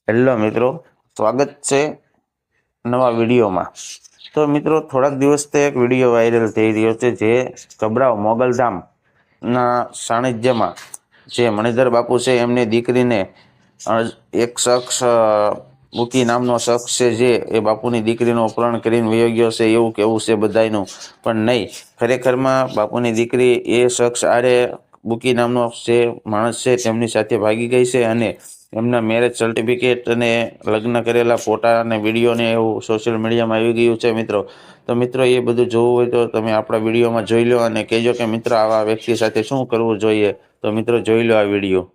Hello મિત્રો, સ્વાગત છે નવા વિડીયોમાં। તો મિત્રો, થોડાક દિવસથી એક વિડીયો વાયરલ થઈ રહ્યો છે, જે કબરાવ મોગલધામના સાનિધ્યમાં જે મણિધર બાપુ છે એમની દીકરીને એક શખ્સ બુકી નામનો શખ્સ છે, જે એ બાપુની દીકરીનું અપહરણ કરીને વયો ગયો છે એવું કેવું છે બધાયનું। પણ નહીં, ખરેખરમાં બાપુની દીકરી એ શખ્સ આરે બુકી નામનો જે માણસ છે તેમની સાથે ભાગી ગઈ છે અને એમના મેરેજ સર્ટિફિકેટ અને લગ્ન કરેલા ફોટા અને વિડીયો ને એવું સોશિયલ મીડિયામાં આવી ગયું છે મિત્રો। તો મિત્રો, એ બધું જોવું હોય તો તમે આપણા વિડીયોમાં જોઈ લો અને કહેજો કે મિત્રો આવા વ્યક્તિ સાથે શું કરવું જોઈએ। તો મિત્રો, જોઈ લો આ વિડીયો।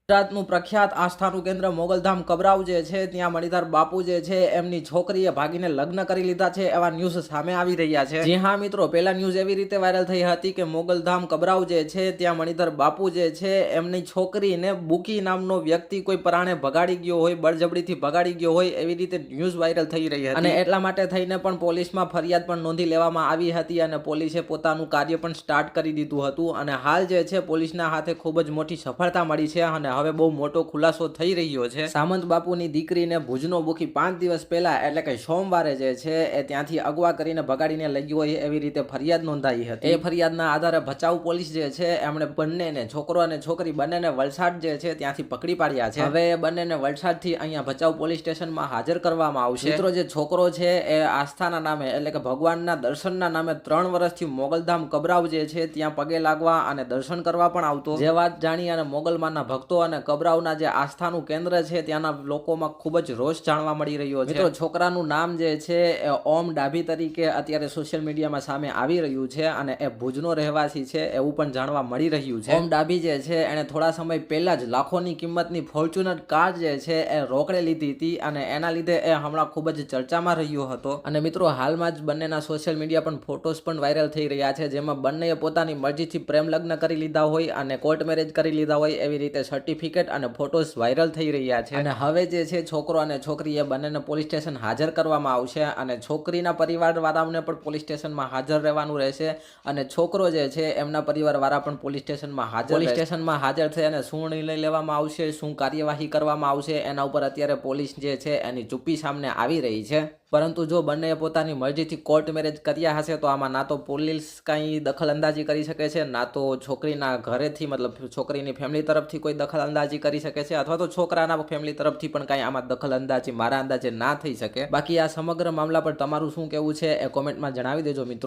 ગુજરાતનું પ્રખ્યાત આસ્થાનું કેન્દ્ર મોગલધામ કબરાવ જે છે, ત્યાં મણિધર બાપુ જે છે એમની છોકરીએ ભાગીને લગ્ન કરી લીધા છે એવા ન્યૂઝ સામે આવી રહ્યા છે। જી હા મિત્રો, પહેલા ન્યૂઝ એવી રીતે વાયરલ થઈ હતી કે મોગલધામ કબરાવ જે છે ત્યાં મણિધર બાપુ જે છે એમની છોકરીને બુકી નામનો વ્યક્તિ કોઈ પરાણે ભગાડી ગયો હોય, બળજબરીથી ભગાડી ગયો હોય એવી રીતે ન્યૂઝ વાયરલ થઈ રહી હતી અને એટલા માટે થઈને પણ પોલીસમાં ફરિયાદ પણ નોંધી લેવામાં આવી હતી અને પોલીસે પોતાનું કાર્ય પણ સ્ટાર્ટ કરી દીધું હતું અને હાલ જે છે પોલીસના હાથે ખૂબ જ મોટી સફળતા મળી છે અને હવે બહુ મોટો ખુલાસો થઈ રહ્યો છે। સામંત બાપુની દીકરીને ભુજનો બુકી 5 દિવસ પહેલા એટલે કે સોમવારે જે છે એ ત્યાંથી અગવા કરીને ભગાડીને લઈ ગયો હોય એવી રીતે ફરિયાદ નોંધાઈ હતી। એ ફરિયાદના આધારે ભચાઉ પોલીસ જે છે એમણે બંનેને, છોકરો અને છોકરી બંનેને વલસાડ જે છે ત્યાંથી પકડી પાડ્યા છે। હવે એ બંનેને વલસાડથી અહીંયા ભચાઉ પોલીસ સ્ટેશનમાં હાજર કરવામાં આવશે। મિત્રો, જે છોકરો છે એ આસ્થાના નામે એટલે કે ભગવાનના દર્શનના નામે 3 વર્ષથી મોગલધામ કબરાવ જે છે ત્યાં પગે લાગવા અને દર્શન કરવા પણ આવતો। જે વાત જાણી અને મોગલમાના ભક્તો અને કબરાવના જે આસ્થાનું કેન્દ્ર છે ત્યાંના લોકોમાં ખૂબ જ રોષ જાણવા મળી રહ્યો છે। મિત્રો, છોકરાનું નામ જે છે એ ઓમ ડાભી તરીકે અત્યારે સોશિયલ મીડિયામાં સામે આવી રહ્યું છે અને એ ભુજનો રહેવાસી છે એવું પણ જાણવા મળી રહ્યું છે। ઓમ ડાભી જે છે એને થોડા સમય પહેલા જ લાખોની કિંમતની ફોર્ચ્યુનર કાર જે છે એ રોકડે લીધી હતી અને એના લીધે એ હમણાં ખૂબ જ ચર્ચામાં રહ્યો હતો અને મિત્રો, હાલમાં જ બંનેના સોશિયલ મીડિયા પણ ફોટોસ પણ વાયરલ થઈ રહ્યા છે, જેમાં બંનેએ પોતાની મરજીથી પ્રેમ લગ્ન કરી લીધા હોય અને કોર્ટ મેરેજ કરી લીધા હોય એવી રીતે સર્ટિફિકેટ અને ફોટોસ વાયરલ થઈ રહ્યા છે અને હવે જે છે છોકરો અને છોકરી એ બંનેને પોલીસ સ્ટેશન હાજર કરવામાં આવશે અને છોકરીના પરિવાર વાળાઓને પણ પોલીસ સ્ટેશનમાં હાજર રહેવાનું રહેશે અને છોકરો જે છે એમના પરિવાર વાળા પણ પોલીસ સ્ટેશનમાં હાજર થઈ અને શું નિર્ણય લેવામાં આવશે, શું કાર્યવાહી કરવામાં આવશે એના ઉપર અત્યારે પોલીસ જે છે એની ચૂપ્પી સામે આવી રહી છે। પરંતુ જો બંનેએ પોતાની મરજીથી કોર્ટ મેરેજ કર્યા હશે તો આમાં ના તો પોલીસ કંઈ દખલ અંદાજી કરી શકે છે, ના તો છોકરીના ઘરેથી મતલબ છોકરીની ફેમિલી તરફથી કોઈ દખલ અંદાજી કરી શકે છે અથવા તો છોકરાના ફેમિલી તરફથી પણ કાંઈ આમાં દખલ અંદાજી મારા અંદાજે ના થઈ શકે। બાકી આ સમગ્ર મામલા પર તમારું શું કહેવું છે એ કોમેન્ટમાં જણાવી દેજો મિત્રો।